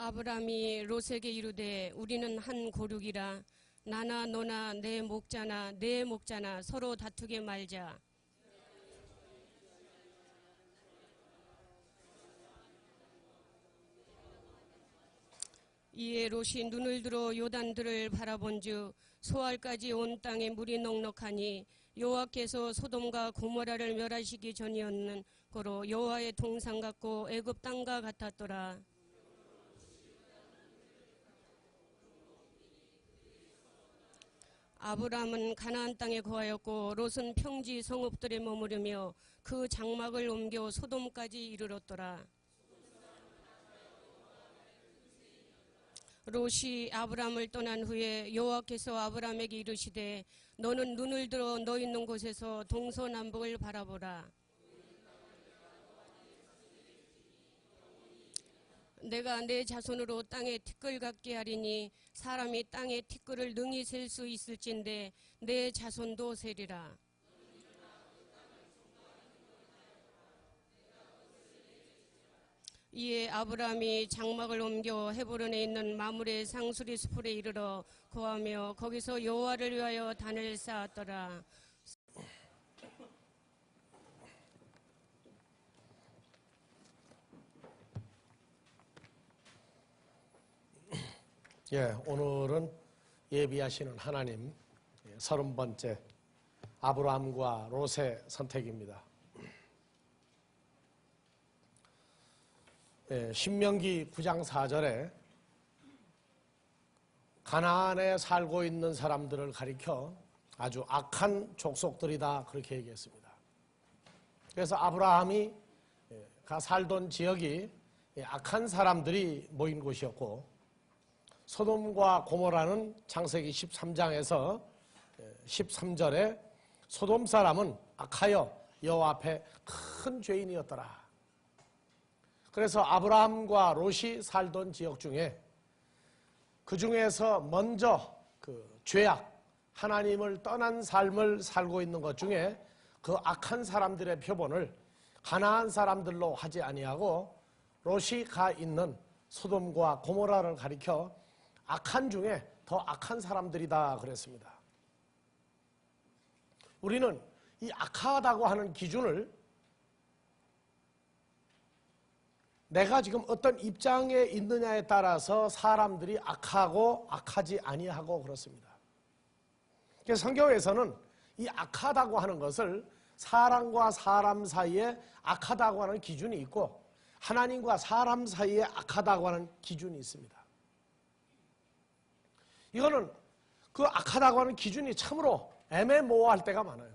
아브라함이 롯에게 이르되 우리는 한 고륙이라 나나 너나 내 목자나 내 목자나 서로 다투게 말자. 이에 롯이 눈을 들어 요단들을 바라본즉 소알까지 온 땅에 물이 넉넉하니 여호와께서 소돔과 고모라를 멸하시기 전이었는 거로 여호와의 동상 같고 애굽 땅과 같았더라. 아브라함은 가나안 땅에 거하였고 롯은 평지 성읍들에 머무르며 그 장막을 옮겨 소돔까지 이르렀더라. 롯이 아브라함을 떠난 후에 여호와께서 아브라함에게 이르시되 너는 눈을 들어 너 있는 곳에서 동서남북을 바라보라. 내가 내 자손으로 땅에 티끌 같게 하리니 사람이 땅에 티끌을 능히 셀 수 있을진데 내 자손도 세리라. 이에 아브라함이 장막을 옮겨 헤브론에 있는 마므레 상수리 숲에 이르러 거하며 거기서 여호와를 위하여 단을 쌓았더라. 오늘은 예비하시는 하나님 30번째 아브라함과 롯의 선택입니다. 신명기 9장 4절에 가나안에 살고 있는 사람들을 가리켜 아주 악한 족속들이다 그렇게 얘기했습니다. 그래서 아브라함이 살던 지역이 악한 사람들이 모인 곳이었고 소돔과 고모라는 창세기 13장에서 13절에 소돔 사람은 악하여 여호와 앞에 큰 죄인이었더라. 그래서 아브라함과 롯이 살던 지역 중에 그 중에서 먼저 그 죄악, 하나님을 떠난 삶을 살고 있는 것 중에 그 악한 사람들의 표본을 가나안 사람들로 하지 아니하고 롯이 가 있는 소돔과 고모라를 가리켜 악한 중에 더 악한 사람들이다 그랬습니다. 우리는 이 악하다고 하는 기준을 내가 지금 어떤 입장에 있느냐에 따라서 사람들이 악하고 악하지 아니하고 그렇습니다. 그래서 성경에서는 이 악하다고 하는 것을 사람과 사람 사이에 악하다고 하는 기준이 있고 하나님과 사람 사이에 악하다고 하는 기준이 있습니다. 이거는 그 악하다고 하는 기준이 참으로 애매모호할 때가 많아요.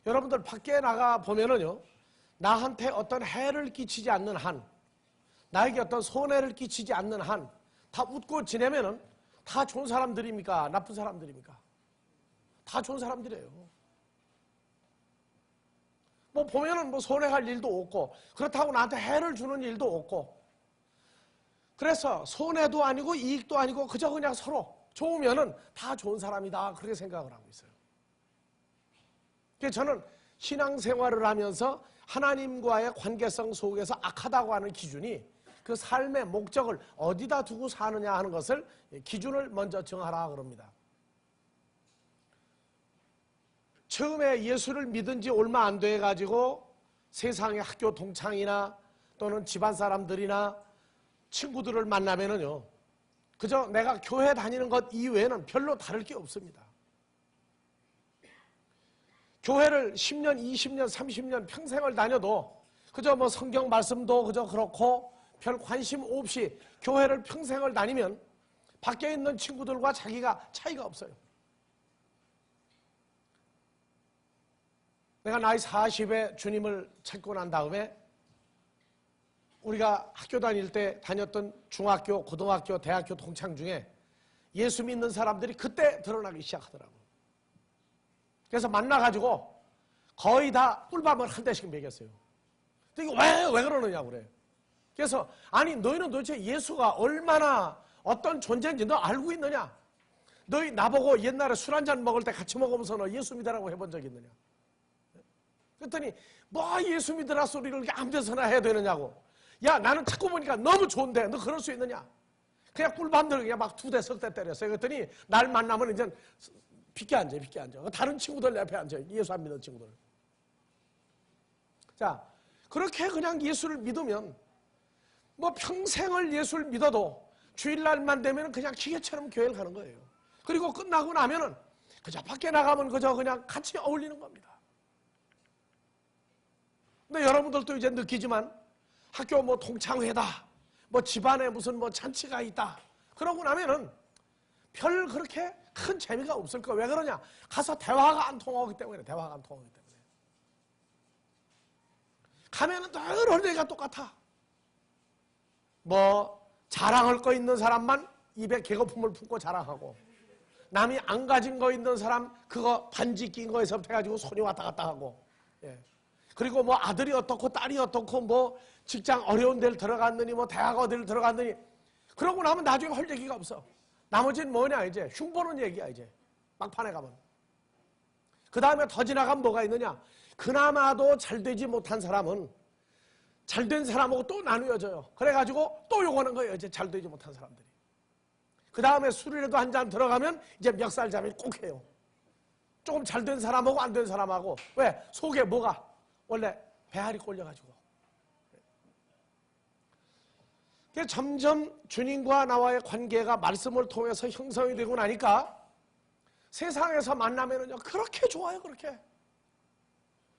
여러분들 밖에 나가 보면은요, 나한테 어떤 해를 끼치지 않는 한, 나에게 어떤 손해를 끼치지 않는 한, 다 웃고 지내면은 다 좋은 사람들입니까? 나쁜 사람들입니까? 다 좋은 사람들이에요. 뭐 보면은 뭐 손해할 일도 없고, 그렇다고 나한테 해를 주는 일도 없고, 그래서 손해도 아니고 이익도 아니고 그저 그냥 서로 좋으면은 다 좋은 사람이다 그렇게 생각을 하고 있어요. 그래서 저는 신앙생활을 하면서 하나님과의 관계성 속에서 악하다고 하는 기준이 그 삶의 목적을 어디다 두고 사느냐 하는 것을 기준을 먼저 정하라 그럽니다. 처음에 예수를 믿은 지 얼마 안 돼 가지고 세상의 학교 동창이나 또는 집안 사람들이나 친구들을 만나면은요, 그저 내가 교회 다니는 것 이외에는 별로 다를 게 없습니다. 교회를 10년, 20년, 30년 평생을 다녀도 그저 뭐 성경 말씀도 그저 그렇고 별 관심 없이 교회를 평생을 다니면 밖에 있는 친구들과 자기가 차이가 없어요. 내가 나이 40에 주님을 찾고 난 다음에 우리가 학교 다닐 때 다녔던 중학교, 고등학교, 대학교 동창 중에 예수 믿는 사람들이 그때 드러나기 시작하더라고요. 그래서 만나가지고 거의 다 꿀밤을 한 대씩 먹였어요. 근데 이거 왜 그러느냐고 그래. 그래서 아니 너희는 도대체 예수가 얼마나 어떤 존재인지 너 알고 있느냐? 너희 나보고 옛날에 술 한잔 먹을 때 같이 먹으면서 너 예수 믿으라고 해본 적 있느냐? 그랬더니 뭐 예수 믿으라 소리를 아무 데서나 해야 되느냐고. 야, 나는 자꾸 보니까 너무 좋은데 너 그럴 수 있느냐? 그냥 꿀밤들 그냥 막 2대, 3대 때렸어요. 그랬더니 날 만나면 이제 빗게 앉아. 다른 친구들 옆에 앉아요. 예수 안 믿는 친구들. 자, 그렇게 그냥 예수를 믿으면 뭐 평생을 예수를 믿어도 주일날만 되면 그냥 기계처럼 교회를 가는 거예요. 그리고 끝나고 나면은 그저 밖에 나가면 그저 그냥 같이 어울리는 겁니다. 근데 여러분들도 이제 느끼지만 학교 뭐 동창회다, 뭐 집안에 무슨 뭐 잔치가 있다, 그러고 나면은 별 그렇게 큰 재미가 없을 거예요. 왜 그러냐? 가서 대화가 안 통하기 때문에. 가면은 늘 언제가 똑같아. 뭐 자랑할 거 있는 사람만 입에 개거품을 품고 자랑하고, 남이 안 가진 거 있는 사람 그거 반지 낀 거에서부터 해가지고 손이 왔다 갔다 하고, 예. 그리고 뭐 아들이 어떻고 딸이 어떻고 뭐 직장 어려운 데를 들어갔느니 뭐 대학 어디를 들어갔느니, 그러고 나면 나중에 할 얘기가 없어. 나머지는 뭐냐, 이제 흉보는 얘기야. 이제 막판에 가면 그 다음에 더 지나가면 뭐가 있느냐, 그나마도 잘 되지 못한 사람은 잘 된 사람하고 또 나누어져요. 그래가지고 또 요거는 거예요. 이제 잘 되지 못한 사람들이. 그 다음에 술이라도 한 잔 들어가면 이제 멱살잡이 꼭 해요. 조금 잘 된 사람하고 안 된 사람하고. 왜? 속에 뭐가 원래 배알이 꼴려가지고. 점점 주님과 나와의 관계가 말씀을 통해서 형성이 되고 나니까 세상에서 만나면은요 그렇게 좋아요. 그렇게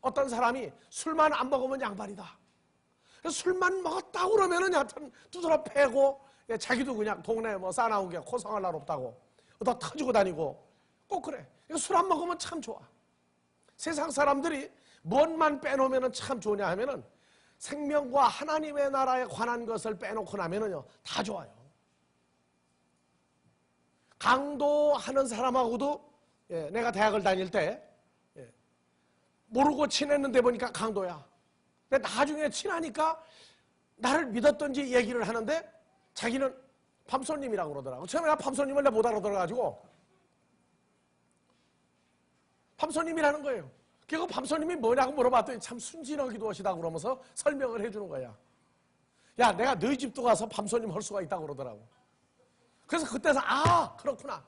어떤 사람이 술만 안 먹으면 양반이다, 술만 먹었다 그러면은 여하튼 두드러 패고, 자기도 그냥 동네에 뭐 싸나운 게 고성할 날 없다고 더 터지고 다니고 꼭 그래. 술 안 먹으면 참 좋아. 세상 사람들이 뭔만 빼놓으면 참 좋냐 하면은 생명과 하나님의 나라에 관한 것을 빼놓고 나면은요 다 좋아요. 강도하는 사람하고도, 내가 대학을 다닐 때 모르고 친했는데 보니까 강도야. 근데 나중에 친하니까 나를 믿었던지 얘기를 하는데 자기는 밤손님이라고 그러더라고. 처음에 나 밤손님을 내가 못 알아들어가지고 밤손님이라는 거예요. 그리고 밤손님이 뭐냐고 물어봤더니 참 순진하기도 하시다 그러면서 설명을 해주는 거야. 야, 내가 너희 집도 가서 밤손님 할 수가 있다고 그러더라고. 그래서 그때서 아, 그렇구나.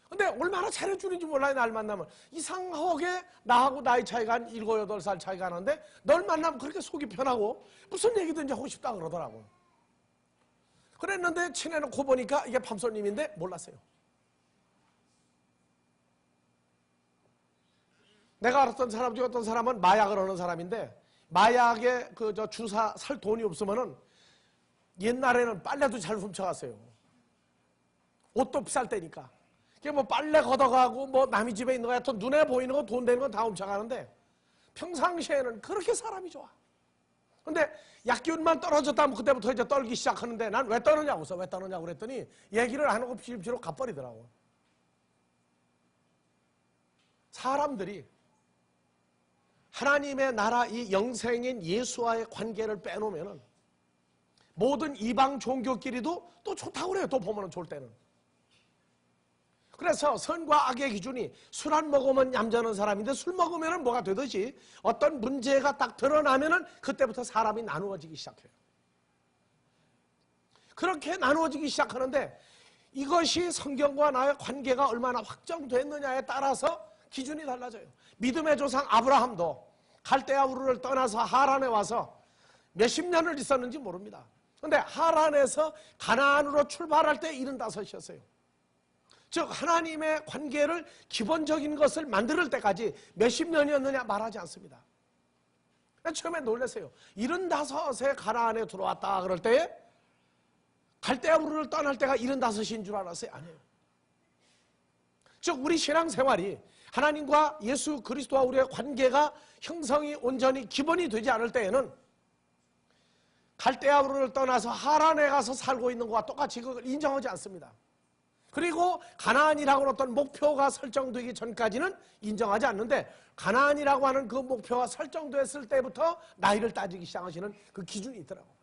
근데 얼마나 잘해주는지 몰라요. 날 만나면 이상하게 나하고 나이 차이가 한 7, 8살 차이가 나는데 널 만나면 그렇게 속이 편하고 무슨 얘기든지 하고 싶다 그러더라고. 그랬는데 친해놓고 보니까 이게 밤손님인데 몰랐어요. 내가 알았던 사람 중에 어떤 사람은 마약을 하는 사람인데, 마약에 그 저 주사 살 돈이 없으면은 옛날에는 빨래도 잘 훔쳐갔어요. 옷도 비쌀 때니까. 그게 뭐 빨래 걷어가고 뭐 남의 집에 있는 거 하여튼 눈에 보이는 거 돈 되는 건 다 훔쳐가는데 평상시에는 그렇게 사람이 좋아. 근데 약기운만 떨어졌다면 그때부터 이제 떨기 시작하는데 난 왜 떠느냐고 왜 떠느냐고 그랬더니 얘기를 안 하고 비집지로 가버리더라고. 사람들이 하나님의 나라 이 영생인 예수와의 관계를 빼놓으면은 모든 이방 종교끼리도 또 좋다고 그래요. 또 보면은 좋을 때는. 그래서 선과 악의 기준이 술 안 먹으면 얌전한 사람인데 술 먹으면 뭐가 되듯이 어떤 문제가 딱 드러나면은 그때부터 사람이 나누어지기 시작해요. 그렇게 나누어지기 시작하는데 이것이 성경과 나의 관계가 얼마나 확정됐느냐에 따라서 기준이 달라져요. 믿음의 조상 아브라함도 갈대아 우르를 떠나서 하란에 와서 몇십 년을 있었는지 모릅니다. 그런데 하란에서 가나안으로 출발할 때 75이었어요. 즉 하나님의 관계를 기본적인 것을 만들 때까지 몇십 년이었느냐 말하지 않습니다. 처음에 놀랐어요. 75에 가나안에 들어왔다 그럴 때에 갈대아 우르를 떠날 때가 75인 줄 알았어요. 아니에요. 즉 우리 신앙생활이 하나님과 예수 그리스도와 우리의 관계가 형성이 온전히 기본이 되지 않을 때에는 갈대아 우르를 떠나서 하란에 가서 살고 있는 것과 똑같이 그걸 인정하지 않습니다. 그리고 가나안이라고 어떤 목표가 설정되기 전까지는 인정하지 않는데 가나안이라고 하는 그 목표가 설정됐을 때부터 나이를 따지기 시작하시는 그 기준이 있더라고요.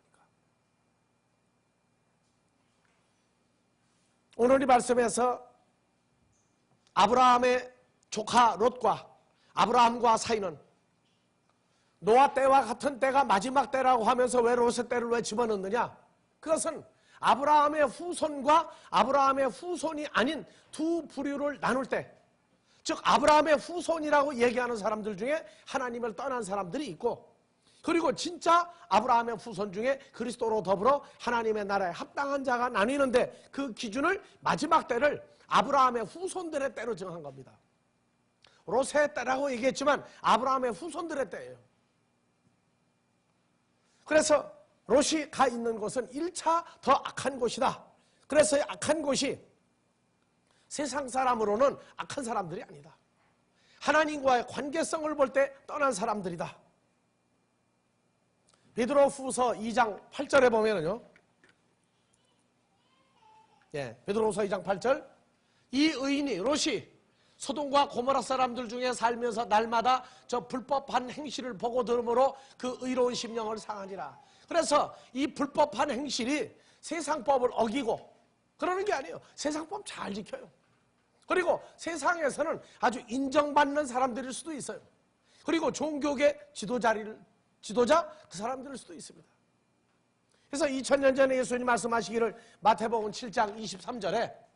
오늘 이 말씀에서 아브라함의 조카 롯과 아브라함과 사이는 노아 때와 같은 때가 마지막 때라고 하면서 왜 롯의 때를 왜 집어넣느냐? 그것은 아브라함의 후손과 아브라함의 후손이 아닌 두 부류를 나눌 때, 즉 아브라함의 후손이라고 얘기하는 사람들 중에 하나님을 떠난 사람들이 있고, 그리고 진짜 아브라함의 후손 중에 그리스도로 더불어 하나님의 나라에 합당한 자가 나뉘는데, 그 기준을 마지막 때를 아브라함의 후손들의 때로 정한 겁니다. 롯의 때라고 얘기했지만 아브라함의 후손들의 때예요. 그래서 롯이 가 있는 곳은 1차 더 악한 곳이다. 그래서 악한 곳이 세상 사람으로는 악한 사람들이 아니다. 하나님과의 관계성을 볼 때 떠난 사람들이다. 베드로후서 2장 8절에 보면은요, 베드로후서 2장 8절, 이 의인이 롯이 소돔과 고모라 사람들 중에 살면서 날마다 저 불법한 행실을 보고 들으므로 그 의로운 심령을 상하니라. 그래서 이 불법한 행실이 세상법을 어기고 그러는 게 아니에요. 세상법 잘 지켜요. 그리고 세상에서는 아주 인정받는 사람들일 수도 있어요. 그리고 종교계 지도자 그 사람들일 수도 있습니다. 그래서 2000년 전에 예수님 말씀하시기를 마태복음 7장 23절에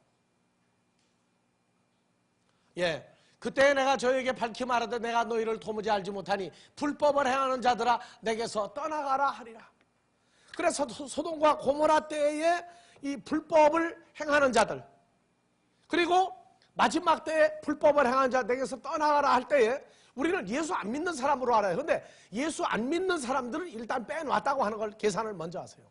그때 내가 저에게 밝히 말하되 내가 너희를 도무지 알지 못하니 불법을 행하는 자들아 내게서 떠나가라 하리라. 그래서 소돔과 고모라 때에 이 불법을 행하는 자들, 그리고 마지막 때에 불법을 행하는 자 내게서 떠나가라 할 때에 우리는 예수 안 믿는 사람으로 알아요. 그런데 예수 안 믿는 사람들은 일단 빼놨다고 하는 걸 계산을 먼저 하세요.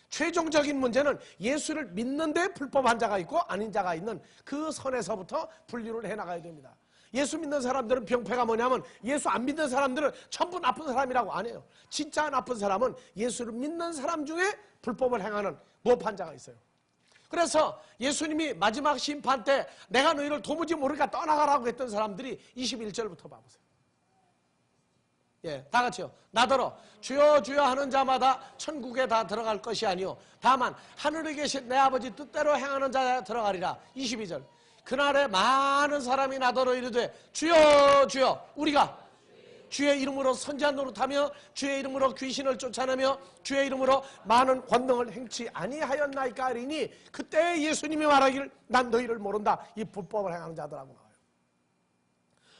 최종적인 문제는 예수를 믿는데 불법한 자가 있고 아닌 자가 있는 그 선에서부터 분류를 해나가야 됩니다. 예수 믿는 사람들은 병폐가 뭐냐면 예수 안 믿는 사람들은 전부 나쁜 사람이라고 안 해요. 진짜 나쁜 사람은 예수를 믿는 사람 중에 불법을 행하는 무법한 자가 있어요. 그래서 예수님이 마지막 심판 때 내가 너희를 도무지 모르니까 떠나가라고 했던 사람들이 21절부터 봐보세요. 다 같이요. 나더러 주여 주여 하는 자마다 천국에 다 들어갈 것이 아니요 다만 하늘에 계신 내 아버지 뜻대로 행하는 자에 들어가리라. 22절, 그날에 많은 사람이 나더러 이르되 주여 주여 우리가 주의 이름으로 선지자 노릇하며 주의 이름으로 귀신을 쫓아내며 주의 이름으로 많은 권능을 행치 아니하였나이까 하리니, 그때 예수님이 말하기를 난 너희를 모른다. 이 불법을 행하는 자들하고 나와요.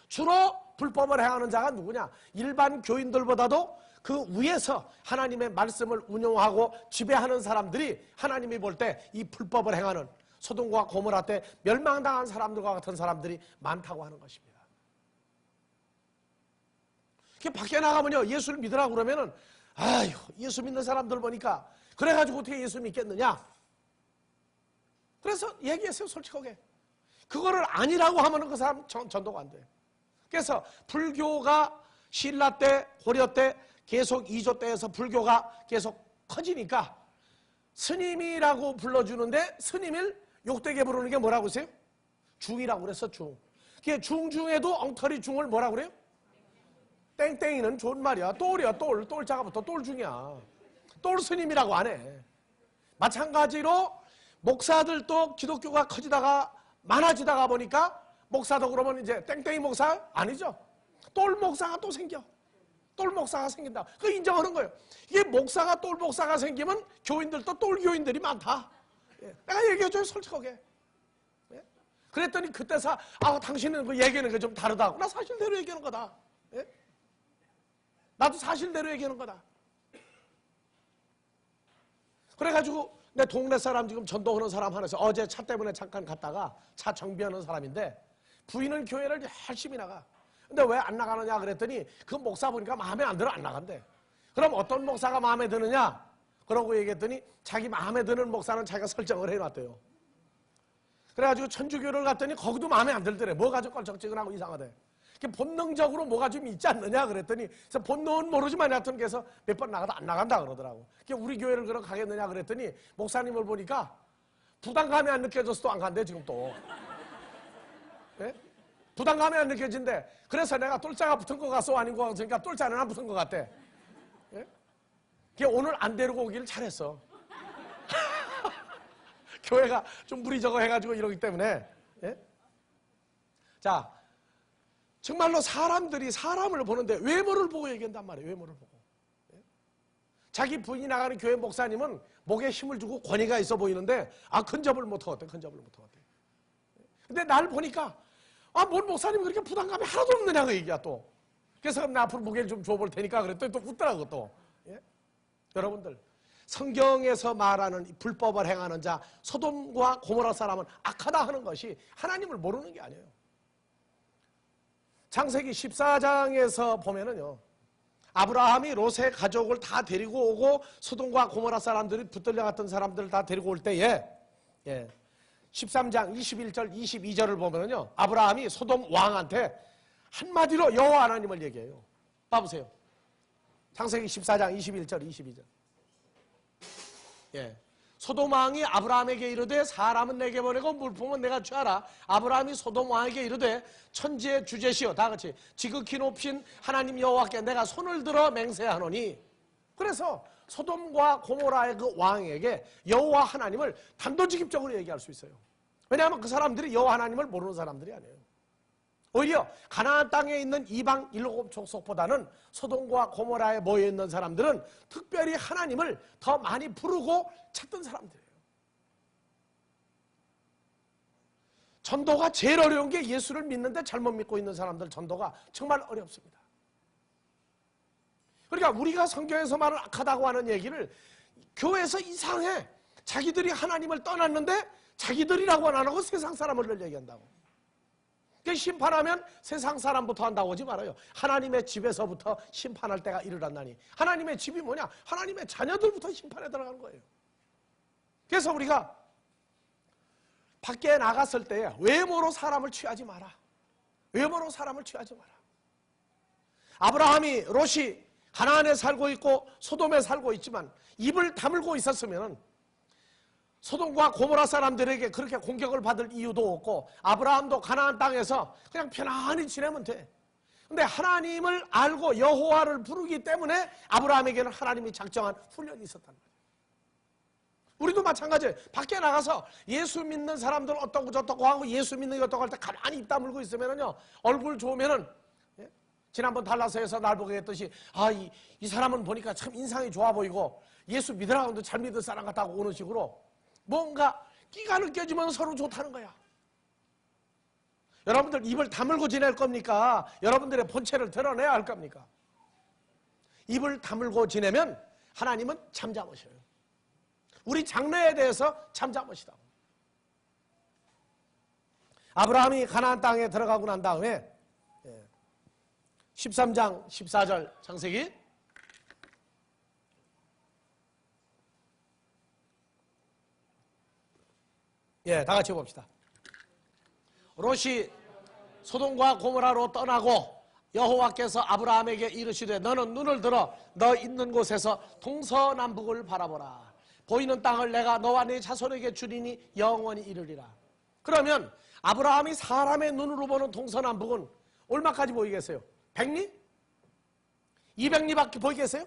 주로 불법을 행하는 자가 누구냐? 일반 교인들보다도 그 위에서 하나님의 말씀을 운용하고 지배하는 사람들이 하나님이 볼 때 이 불법을 행하는 소돔과 고모라 때 멸망당한 사람들과 같은 사람들이 많다고 하는 것입니다. 밖에 나가면요, 예수를 믿으라고 그러면은 아유, 예수 믿는 사람들 보니까 그래가지고 어떻게 예수 믿겠느냐? 그래서 얘기했어요, 솔직하게. 그거를 아니라고 하면은 그 사람 전도가 안 돼요. 그래서 불교가 신라 때, 고려 때 계속 2조 때에서 불교가 계속 커지니까 스님이라고 불러주는데 스님을 욕되게 부르는 게 뭐라고 하세요? 중이라고 그랬어, 중. 그게 중 중에도 엉터리 중을 뭐라고 그래요? 땡땡이는 좋은 말이야. 똘이야, 똘. 똘자가부터 똘중이야. 똘 스님이라고 안 해. 마찬가지로 목사들도 기독교가 커지다가 많아지다가 보니까 목사도 그러면 이제 땡땡이 목사? 아니죠. 똘 목사가 또 생겨. 똘 목사가 생긴다. 그거 인정하는 거예요. 이게 목사가 똘 목사가 생기면 교인들도 똘 교인들이 많다. 내가 얘기해줘요, 솔직하게. 그랬더니 그때서 당신은 그 얘기하는 게 좀 다르다고. 나 사실대로 얘기하는 거다. 나도 사실대로 얘기하는 거다. 그래가지고 내 동네 사람 지금 전도하는 사람 하나서 어제 차 때문에 잠깐 갔다가 차 정비하는 사람인데 부인은 교회를 열심히 나가. 근데 왜 안 나가느냐 그랬더니 그 목사 보니까 마음에 안 들어 안 나간대. 그럼 어떤 목사가 마음에 드느냐? 그러고 얘기했더니 자기 마음에 드는 목사는 자기가 설정을 해놨대요. 그래가지고 천주교를 갔더니 거기도 마음에 안 들더래. 뭐가 좀 껄쩍지근하고 이상하대. 본능적으로 뭐가 좀 있지 않느냐 그랬더니 그래서 본능은 모르지만 하여튼 그래서 몇 번 나가다 안 나간다 그러더라고. 우리 교회를 그럼 가겠느냐 그랬더니 목사님을 보니까 부담감이 안 느껴져서 또 안 간대 지금 또. 네? 부담감이 안 느껴진대. 그래서 내가 똘자가 붙은 거 같소 아닌 거 같으니까 똘자는 안 붙은 거 같대. 네? 오늘 안 데리고 오기를 잘했어. 교회가 좀 무리 저거 해가지고 이러기 때문에. 네? 자, 정말로 사람들이 사람을 보는데 외모를 보고 얘기한단 말이에요. 외모를 보고. 자기 부인이 나가는 교회 목사님은 목에 힘을 주고 권위가 있어 보이는데 근접을 못하거든. 근접을 못하거든. 근데 날 보니까 뭔 목사님이 그렇게 부담감이 하나도 없느냐 그 얘기야 또. 그래서 그럼 나 앞으로 무게를 좀 줘볼 테니까 그랬더니 또 웃더라고 또. 예? 여러분들 성경에서 말하는 불법을 행하는 자 소돔과 고모라 사람은 악하다 하는 것이 하나님을 모르는 게 아니에요. 창세기 14장에서 보면은요, 아브라함이 롯의 가족을 다 데리고 오고 소돔과 고모라 사람들이 붙들려 갔던 사람들을 다 데리고 올 때에 13장 21절 22절을 보면은요, 아브라함이 소돔 왕한테 한마디로 여호와 하나님을 얘기해요. 봐보세요. 창세기 14장 21절 22절. 소돔 왕이 아브라함에게 이르되 사람은 내게 보내고 물품은 내가 취하라. 아브라함이 소돔 왕에게 이르되 천지의 주제시여, 다 같이 지극히 높인 하나님 여호와께 내가 손을 들어 맹세하노니. 그래서 소돔과 고모라의 그 왕에게 여호와 하나님을 단도직입적으로 얘기할 수 있어요. 왜냐하면 그 사람들이 여호와 하나님을 모르는 사람들이 아니에요. 오히려 가나안 땅에 있는 이방 일곱 족속보다는 소돔과 고모라에 모여있는 사람들은 특별히 하나님을 더 많이 부르고 찾던 사람들이에요. 전도가 제일 어려운 게 예수를 믿는데 잘못 믿고 있는 사람들 전도가 정말 어렵습니다. 그러니까 우리가 성경에서 말을 악하다고 하는 얘기를 교회에서 이상해. 자기들이 하나님을 떠났는데 자기들이라고 안 하고 세상 사람을 얘기한다고. 심판하면 세상 사람부터 한다고 하지 말아요. 하나님의 집에서부터 심판할 때가 이르렀나니. 하나님의 집이 뭐냐? 하나님의 자녀들부터 심판에 들어가는 거예요. 그래서 우리가 밖에 나갔을 때 외모로 사람을 취하지 마라. 외모로 사람을 취하지 마라. 아브라함이 롯이 가나안에 살고 있고 소돔에 살고 있지만 입을 다물고 있었으면 소돔과 고모라 사람들에게 그렇게 공격을 받을 이유도 없고 아브라함도 가나안 땅에서 그냥 편안히 지내면 돼. 근데 하나님을 알고 여호와를 부르기 때문에 아브라함에게는 하나님이 작정한 훈련이 있었단 말이에요. 우리도 마찬가지예요. 밖에 나가서 예수 믿는 사람들 어떻고 저떻고 하고 예수 믿는 게 어떻고 할 때 가만히 입 다물고 있으면요, 얼굴 좋으면은, 지난번 달라서에서 날 보게 했듯이 이 사람은 보니까 참 인상이 좋아 보이고 예수 믿으라고 하는데 잘 믿을 사람 같다고 오는 식으로 뭔가 끼가 느껴지면 서로 좋다는 거야. 여러분들 입을 다물고 지낼 겁니까? 여러분들의 본체를 드러내야 할 겁니까? 입을 다물고 지내면 하나님은 잠잠하셔요. 우리 장래에 대해서 잠잠하시다고. 아브라함이 가나안 땅에 들어가고 난 다음에 13장 14절 창세기, 다 같이 봅시다. 롯이 소돔과 고모라로 떠나고 여호와께서 아브라함에게 이르시되 너는 눈을 들어 너 있는 곳에서 동서남북을 바라보라. 보이는 땅을 내가 너와 네 자손에게 주리니 영원히 이르리라. 그러면 아브라함이 사람의 눈으로 보는 동서남북은 얼마까지 보이겠어요? 100리? 200리밖에 보이겠어요?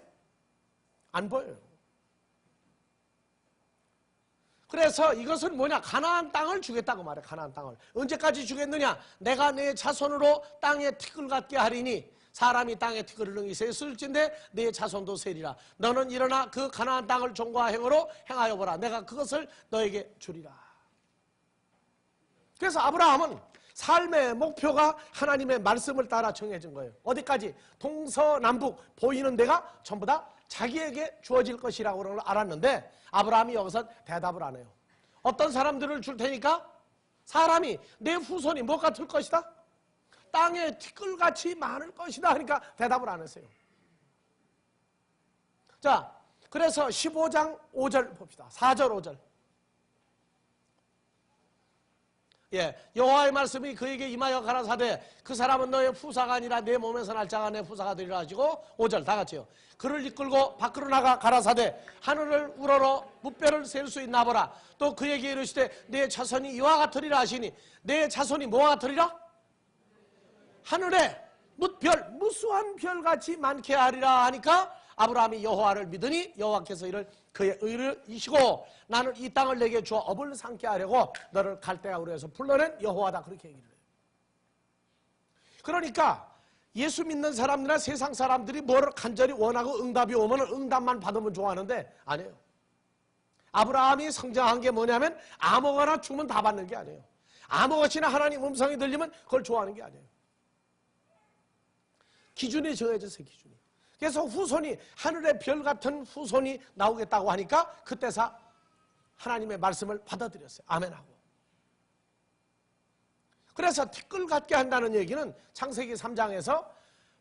안 보여요. 그래서 이것은 뭐냐? 가나안 땅을 주겠다고 말해. 가나안 땅을. 언제까지 주겠느냐? 내가 내 자손으로 땅에 티끌 같게 하리니 사람이 땅에 티끌을 능히 셀을진데 내 자손도 세리라. 너는 일어나 그 가나안 땅을 종과 행으로 행하여 보라. 내가 그것을 너에게 주리라. 그래서 아브라함은 삶의 목표가 하나님의 말씀을 따라 정해진 거예요. 어디까지? 동서남북 보이는 데가 전부 다 자기에게 주어질 것이라고 알았는데 아브라함이 여기서 대답을 안 해요. 어떤 사람들을 줄 테니까 사람이 내 후손이 뭐 같을 것이다? 땅에 티끌같이 많을 것이다 하니까 대답을 안 했어요. 자, 그래서 15장 5절 봅시다. 4절 5절. 여호와의 말씀이 그에게 임하여 가라사대 그 사람은 너의 후사가 아니라 내 몸에서 날 자가 내 후사가 되리라 하시고 5절 다 같이요. 그를 이끌고 밖으로 나가 가라사대 하늘을 우러러 무뼈를 셀 수 있나 보라. 또 그에게 이르시되 내 자손이 이와 같으리라 하시니 내 자손이 뭐와 같으리라? 하늘에 뭇별 무수한 별같이 많게 하리라 하니까 아브라함이 여호와를 믿으니 여호와께서 이를 그의 의를 이시고 나는 이 땅을 내게 주어 업을 삼게 하려고 너를 갈대아우르에서 불러낸 여호와다. 그렇게 얘기를 해요. 그러니까 예수 믿는 사람들이나 세상 사람들이 뭐를 간절히 원하고 응답이 오면 응답만 받으면 좋아하는데 아니에요. 아브라함이 성장한 게 뭐냐면 아무거나 주면 다 받는 게 아니에요. 아무것이나 하나님 음성이 들리면 그걸 좋아하는 게 아니에요. 기준이 정해졌어요. 기준이. 그래서 후손이 하늘의 별 같은 후손이 나오겠다고 하니까 그때서 하나님의 말씀을 받아들였어요. 아멘하고. 그래서 티끌 같게 한다는 얘기는 창세기 3장에서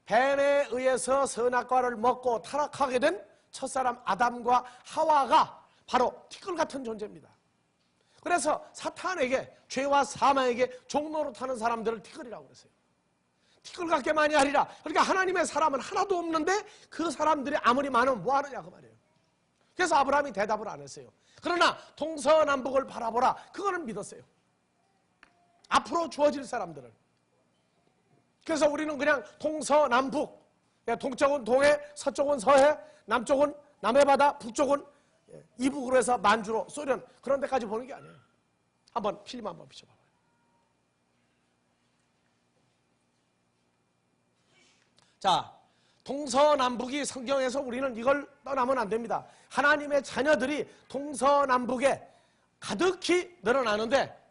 뱀에 의해서 선악과를 먹고 타락하게 된 첫사람 아담과 하와가 바로 티끌 같은 존재입니다. 그래서 사탄에게, 죄와 사망에게 종노릇하는 사람들을 티끌이라고 그랬어요. 티끌 같게 많이 하리라. 그러니까 하나님의 사람은 하나도 없는데 그 사람들이 아무리 많으면 뭐 하느냐 그 말이에요. 그래서 아브라함이 대답을 안 했어요. 그러나 동서남북을 바라보라. 그거는 믿었어요. 앞으로 주어질 사람들을. 그래서 우리는 그냥 동서남북, 동쪽은 동해, 서쪽은 서해, 남쪽은 남해바다, 북쪽은 이북으로 해서 만주로, 소련, 그런 데까지 보는 게 아니에요. 한번 필름 한번 비춰봐봐요. 자, 동서남북이 성경에서 우리는 이걸 떠나면 안 됩니다. 하나님의 자녀들이 동서남북에 가득히 늘어나는데,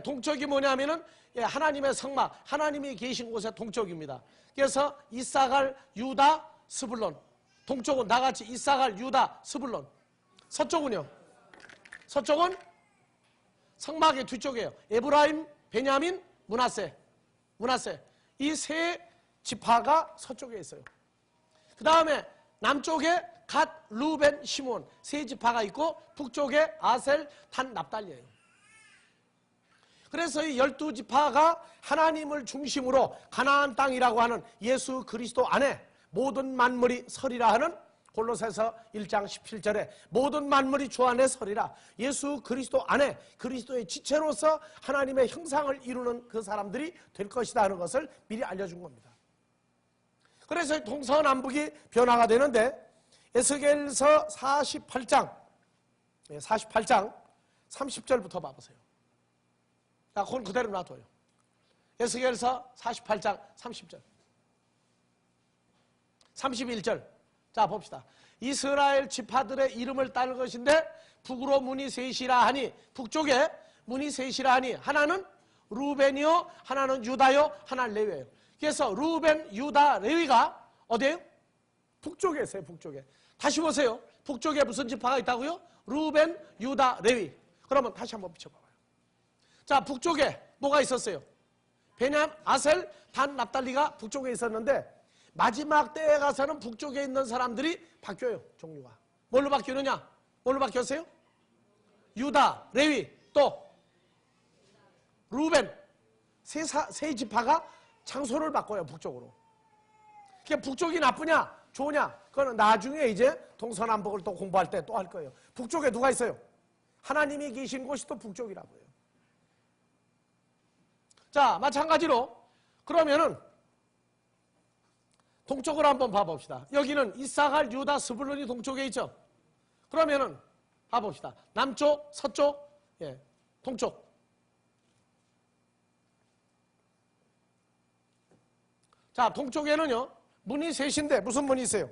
동쪽이 뭐냐면은 하나님의 성막, 하나님이 계신 곳의 동쪽입니다. 그래서 이사갈, 유다, 스불론. 동쪽은 나같이 이사갈, 유다, 스불론. 서쪽은요? 서쪽은 성막의 뒤쪽이에요. 에브라임, 베냐민, 므낫세. 이 세 지파가 서쪽에 있어요. 그 다음에 남쪽에 갓, 루벤, 시몬 세 지파가 있고 북쪽에 아셀, 단, 납달리예요. 그래서 이 12지파가 하나님을 중심으로 가나안 땅이라고 하는 예수 그리스도 안에 모든 만물이 서리라 하는 골로새서 1장 17절에 모든 만물이 주 안에 서리라. 예수 그리스도 안에 그리스도의 지체로서 하나님의 형상을 이루는 그 사람들이 될 것이다 하는 것을 미리 알려준 겁니다. 그래서 동서남북이 변화가 되는데 에스겔서 48장 30절부터 봐보세요. 그건 그대로 놔둬요. 에스겔서 48장 30절 31절. 자 봅시다. 이스라엘 지파들의 이름을 따를 것인데 북으로 문이 셋이라 하니, 북쪽에 문이 셋이라 하니 하나는 루벤이요, 하나는 유다요, 하나는 레위예요. 그래서 루벤, 유다, 레위가 어디예요? 북쪽에 있어요. 북쪽에. 다시 보세요. 북쪽에 무슨 지파가 있다고요? 루벤, 유다, 레위. 그러면 다시 한번 비춰봐봐요. 자, 북쪽에 뭐가 있었어요? 베냐민, 아셀, 단, 납달리가 북쪽에 있었는데 마지막 때에 가서는 북쪽에 있는 사람들이 바뀌어요. 종류가. 뭘로 바뀌느냐? 뭘로 바뀌었어요? 유다, 레위, 또 루벤. 세 지파가 장소를 바꿔요. 북쪽으로. 그게 북쪽이 나쁘냐 좋으냐 그거는 나중에 이제 동서남북을 또 공부할 때 또 할 거예요. 북쪽에 누가 있어요? 하나님이 계신 곳이 또 북쪽이라고 해요. 자, 마찬가지로 그러면은 동쪽을 한번 봐봅시다. 여기는 이사갈, 유다, 스불론이 동쪽에 있죠. 그러면은 봐봅시다. 남쪽, 서쪽, 동쪽. 자, 동쪽에는요 문이 셋인데 무슨 문이 있어요?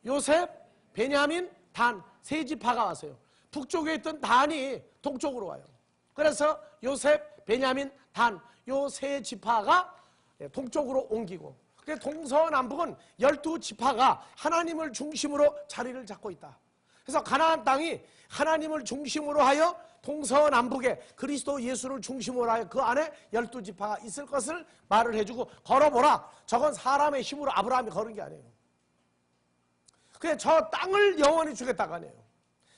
요셉, 베냐민, 단 세 지파가 왔어요. 북쪽에 있던 단이 동쪽으로 와요. 그래서 요셉, 베냐민, 단 요 세 지파가 동쪽으로 옮기고, 그래서 동서남북은 12지파가 하나님을 중심으로 자리를 잡고 있다. 그래서 가나안 땅이 하나님을 중심으로 하여 동서남북에 그리스도 예수를 중심으로 하여 그 안에 12지파가 있을 것을 말을 해주고, 걸어보라. 저건 사람의 힘으로 아브라함이 걸은 게 아니에요. 그래, 저 땅을 영원히 주겠다가 아니에요.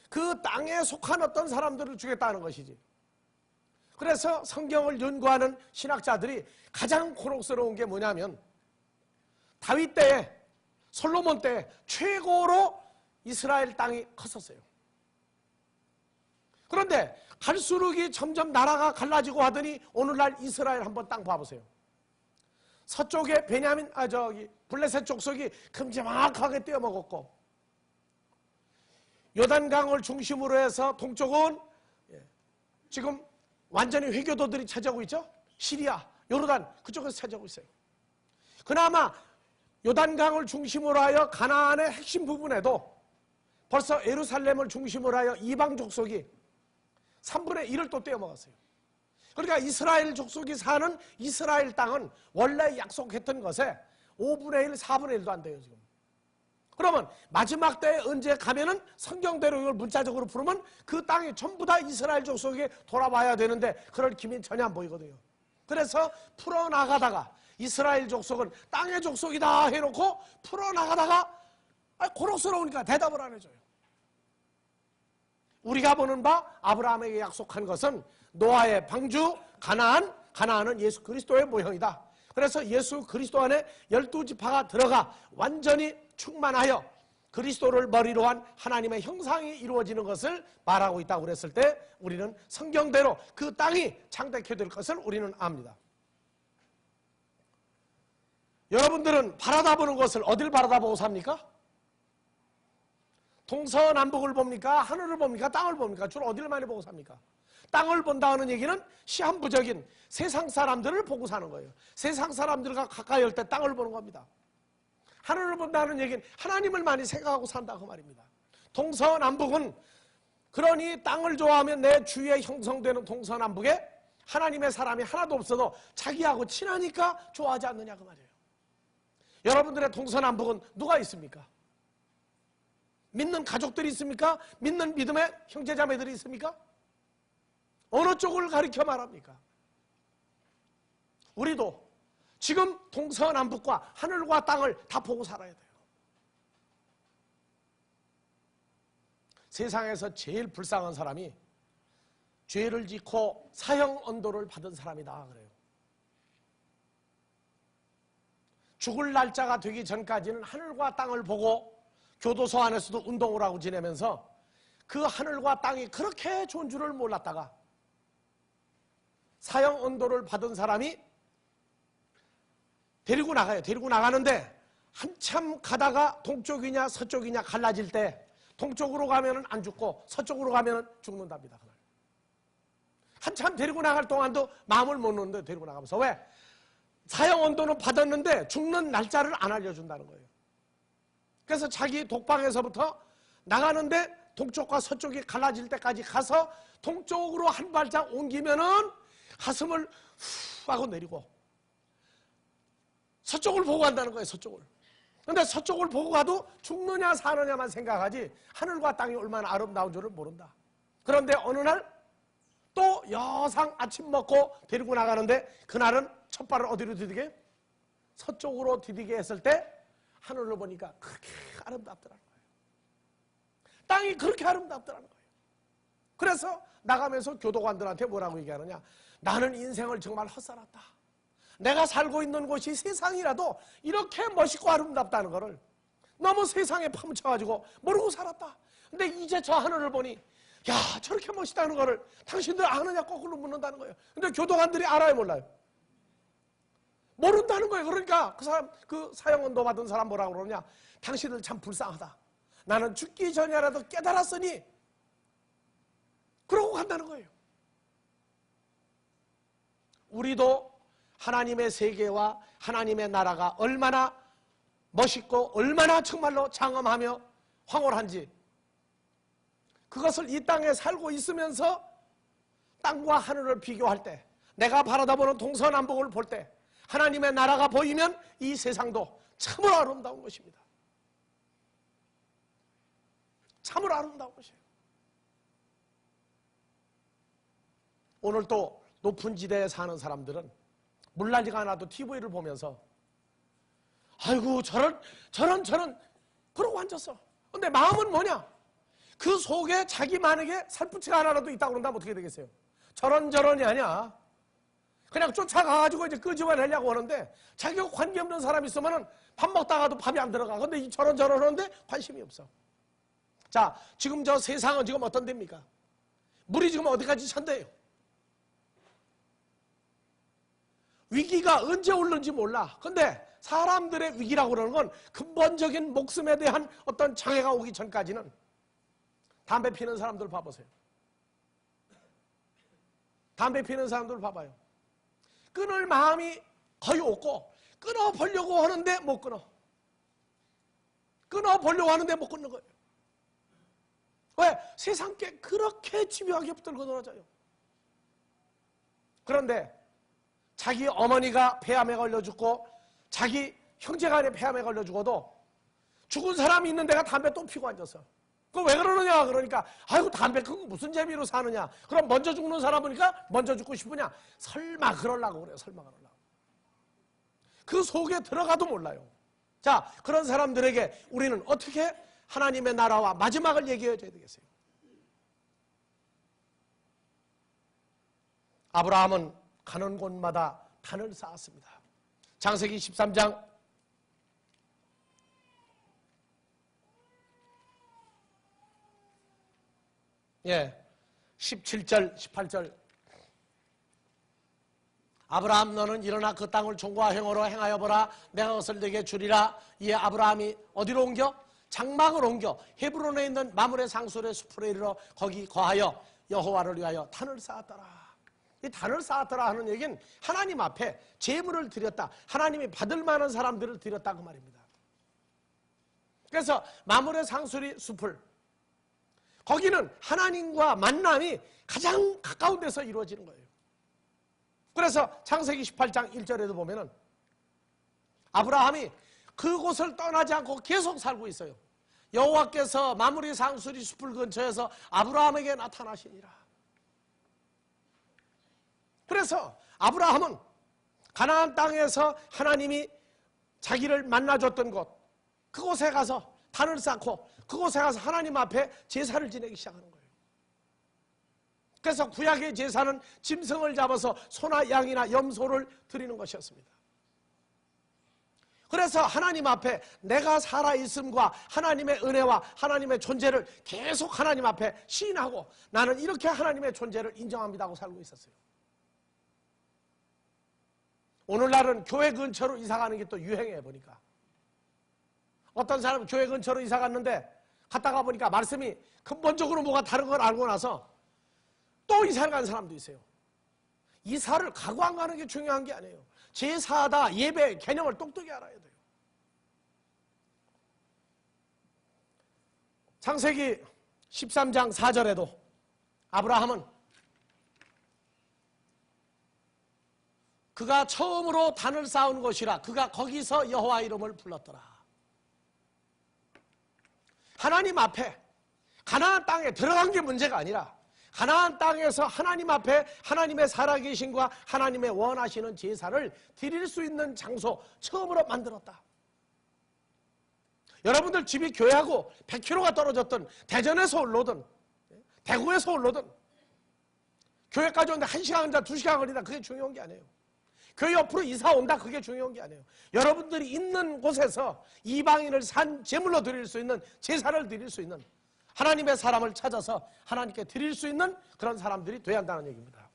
그 땅에 속한 어떤 사람들을 주겠다는 것이지. 그래서 성경을 연구하는 신학자들이 가장 곤혹스러운 게 뭐냐면 다윗 때에, 솔로몬 때에 최고로 이스라엘 땅이 컸었어요. 그런데 갈수록 점점 나라가 갈라지고 하더니 오늘날 이스라엘 한번 땅 봐보세요. 서쪽에 베냐민, 블레셋 족속이 큼지막하게 떼어먹었고, 요단강을 중심으로 해서 동쪽은 지금 완전히 회교도들이 차지하고 있죠. 시리아, 요르단 그쪽에서 차지하고 있어요. 그나마 요단강을 중심으로 하여 가나안의 핵심 부분에도 벌써 예루살렘을 중심으로 하여 이방 족속이 3분의 1을 또 떼어먹었어요. 그러니까 이스라엘 족속이 사는 이스라엘 땅은 원래 약속했던 것에 5분의 1, 4분의 1도 안 돼요 지금. 그러면 마지막 때에 언제 가면은 성경대로 이걸 문자적으로 풀으면 그 땅이 전부 다 이스라엘 족속에 돌아와야 되는데 그럴 기미는 전혀 안 보이거든요. 그래서 풀어나가다가 이스라엘 족속은 땅의 족속이다 해놓고 풀어나가다가 고록스러우니까 대답을 안 해줘요. 우리가 보는 바 아브라함에게 약속한 것은 노아의 방주 가나안은 예수 그리스도의 모형이다. 그래서 예수 그리스도 안에 12지파가 들어가 완전히 충만하여 그리스도를 머리로 한 하나님의 형상이 이루어지는 것을 말하고 있다고 그랬을 때 우리는 성경대로 그 땅이 창대케 될 것을 우리는 압니다. 여러분들은 바라다보는 것을 어딜 바라다보고 삽니까? 동서남북을 봅니까? 하늘을 봅니까? 땅을 봅니까? 주로 어딜 많이 보고 삽니까? 땅을 본다는 얘기는 시한부적인 세상 사람들을 보고 사는 거예요. 세상 사람들과 가까이 올 때 땅을 보는 겁니다. 하늘을 본다는 얘기는 하나님을 많이 생각하고 산다 그 말입니다. 동서남북은 그러니 땅을 좋아하면 내 주위에 형성되는 동서남북에 하나님의 사람이 하나도 없어도 자기하고 친하니까 좋아하지 않느냐 그 말이에요. 여러분들의 동서남북은 누가 있습니까? 믿는 가족들이 있습니까? 믿는 믿음의 형제자매들이 있습니까? 어느 쪽을 가리켜 말합니까? 우리도 지금 동서남북과 하늘과 땅을 다 보고 살아야 돼요. 세상에서 제일 불쌍한 사람이 죄를 짓고 사형 언도를 받은 사람이다 그래요. 죽을 날짜가 되기 전까지는 하늘과 땅을 보고 교도소 안에서도 운동을 하고 지내면서 그 하늘과 땅이 그렇게 좋은 줄을 몰랐다가 사형 언도를 받은 사람이 데리고 나가요. 데리고 나가는데 한참 가다가 동쪽이냐 서쪽이냐 갈라질 때 동쪽으로 가면은 안 죽고 서쪽으로 가면은 죽는답니다. 그날. 한참 데리고 나갈 동안도 마음을 못 놓는데 데리고 나가면서 왜? 사형 언도는 받았는데 죽는 날짜를 안 알려준다는 거예요. 그래서 자기 독방에서부터 나가는데 동쪽과 서쪽이 갈라질 때까지 가서 동쪽으로 한 발짝 옮기면은 가슴을 후 하고 내리고 서쪽을 보고 간다는 거예요. 서쪽을. 그런데 서쪽을 보고 가도 죽느냐 사느냐만 생각하지 하늘과 땅이 얼마나 아름다운 줄을 모른다. 그런데 어느 날 또 여상 아침 먹고 데리고 나가는데 그날은 첫 발을 어디로 디디게? 서쪽으로 디디게 했을 때 하늘을 보니까 그렇게 아름답더라는 거예요. 땅이 그렇게 아름답더라는 거예요. 그래서 나가면서 교도관들한테 뭐라고 얘기하느냐? 나는 인생을 정말 헛살았다. 내가 살고 있는 곳이 세상이라도 이렇게 멋있고 아름답다는 거를 너무 세상에 파묻혀가지고 모르고 살았다. 근데 이제 저 하늘을 보니 야 저렇게 멋있다는 거를 당신들 아느냐 거꾸로 묻는다는 거예요. 근데 교도관들이 알아요 몰라요? 모른다는 거예요. 그러니까 그 사람, 그 사형언도 받은 사람 뭐라고 그러냐? 당신들 참 불쌍하다. 나는 죽기 전이라도 깨달았으니 그러고 간다는 거예요. 우리도 하나님의 세계와 하나님의 나라가 얼마나 멋있고 얼마나 정말로 장엄하며 황홀한지 그것을 이 땅에 살고 있으면서 땅과 하늘을 비교할 때 내가 바라다보는 동서남북을 볼 때 하나님의 나라가 보이면 이 세상도 참으로 아름다운 것입니다. 참으로 아름다운 것이에요. 오늘 또 높은 지대에 사는 사람들은 물난리가 나도 TV를 보면서 아이고 저런 그러고 앉았어. 근데 마음은 뭐냐? 그 속에 자기 만약에 살붙이가 하나라도 있다고 그런다면 어떻게 되겠어요? 저런이 아니야. 그냥 쫓아가가지고 이제 끄집어내려고 하는데 자기가 관계없는 사람이 있으면 밥 먹다가도 밥이 안 들어가. 근데 이 저런 하는데 관심이 없어. 자, 지금 저 세상은 지금 어떤 데입니까? 물이 지금 어디까지 찬대요? 위기가 언제 올는지 몰라. 근데 사람들의 위기라고 그러는 건 근본적인 목숨에 대한 어떤 장애가 오기 전까지는 담배 피는 사람들 봐보세요. 담배 피는 사람들 봐봐요. 끊을 마음이 거의 없고 끊어보려고 하는데 못 끊어. 끊어보려고 하는데 못 끊는 거예요. 왜? 세상께 그렇게 집요하게 붙들고 놀아줘요. 그런데 자기 어머니가 폐암에 걸려 죽고 자기 형제간에 폐암에 걸려 죽어도 죽은 사람이 있는 데가 담배 또 피고 앉았어. 그거 왜 그러느냐? 그러니까 아이고 담배 그거 무슨 재미로 사느냐? 그럼 먼저 죽는 사람 보니까 먼저 죽고 싶으냐? 설마 그러려고 그래요. 설마 그러려고. 그 속에 들어가도 몰라요. 자, 그런 사람들에게 우리는 어떻게 하나님의 나라와 마지막을 얘기해 줘야 되겠어요? 아브라함은 가는 곳마다 단을 쌓았습니다. 창세기 13장 17절 18절 아브라함 너는 일어나 그 땅을 종과 행어로 행하여 보라. 내가 그것을 네게 주리라. 이에 아브라함이 어디로 옮겨? 장막을 옮겨 헤브론에 있는 마므레 상술의 숲으로 이르러 거기 거하여 여호와를 위하여 단을 쌓았더라. 이 단을 쌓았더라 하는 얘기는 하나님 앞에 제물을 드렸다. 하나님이 받을 만한 사람들을 드렸다 그 말입니다. 그래서 마므레 상술의 숲을 거기는 하나님과 만남이 가장 가까운 데서 이루어지는 거예요. 그래서 창세기 18장 1절에도 보면은 아브라함이 그곳을 떠나지 않고 계속 살고 있어요. 여호와께서 마므리 상수리 숲을 근처에서 아브라함에게 나타나시니라. 그래서 아브라함은 가나안 땅에서 하나님이 자기를 만나줬던 곳 그곳에 가서 단을 쌓고 그곳에 가서 하나님 앞에 제사를 지내기 시작하는 거예요. 그래서 구약의 제사는 짐승을 잡아서 소나 양이나 염소를 드리는 것이었습니다. 그래서 하나님 앞에 내가 살아있음과 하나님의 은혜와 하나님의 존재를 계속 하나님 앞에 시인하고 나는 이렇게 하나님의 존재를 인정합니다 하고 살고 있었어요. 오늘날은 교회 근처로 이사가는 게 또 유행해 보니까 어떤 사람은 교회 근처로 이사 갔는데 갔다가 보니까 말씀이 근본적으로 뭐가 다른 걸 알고 나서 또 이사를 간 사람도 있어요. 이사를 가고 안 가는 게 중요한 게 아니에요. 제사다 예배 개념을 똑똑히 알아야 돼요. 창세기 13장 4절에도 아브라함은 그가 처음으로 단을 쌓은 곳이라 그가 거기서 여호와 이름을 불렀더라. 하나님 앞에 가나안 땅에 들어간 게 문제가 아니라 가나안 땅에서 하나님 앞에 하나님의 살아계심과 하나님의 원하시는 제사를 드릴 수 있는 장소 처음으로 만들었다. 여러분들 집이 교회하고 100km가 떨어졌던 대전에서 올라오든 대구에서 올라오든 교회까지 오는데 1시간 혼자 2시간 걸리다 그게 중요한 게 아니에요. 교회 옆으로 이사 온다 그게 중요한 게 아니에요. 여러분들이 있는 곳에서 이방인을 산 제물로 드릴 수 있는 제사를 드릴 수 있는 하나님의 사람을 찾아서 하나님께 드릴 수 있는 그런 사람들이 돼야 한다는 얘기입니다.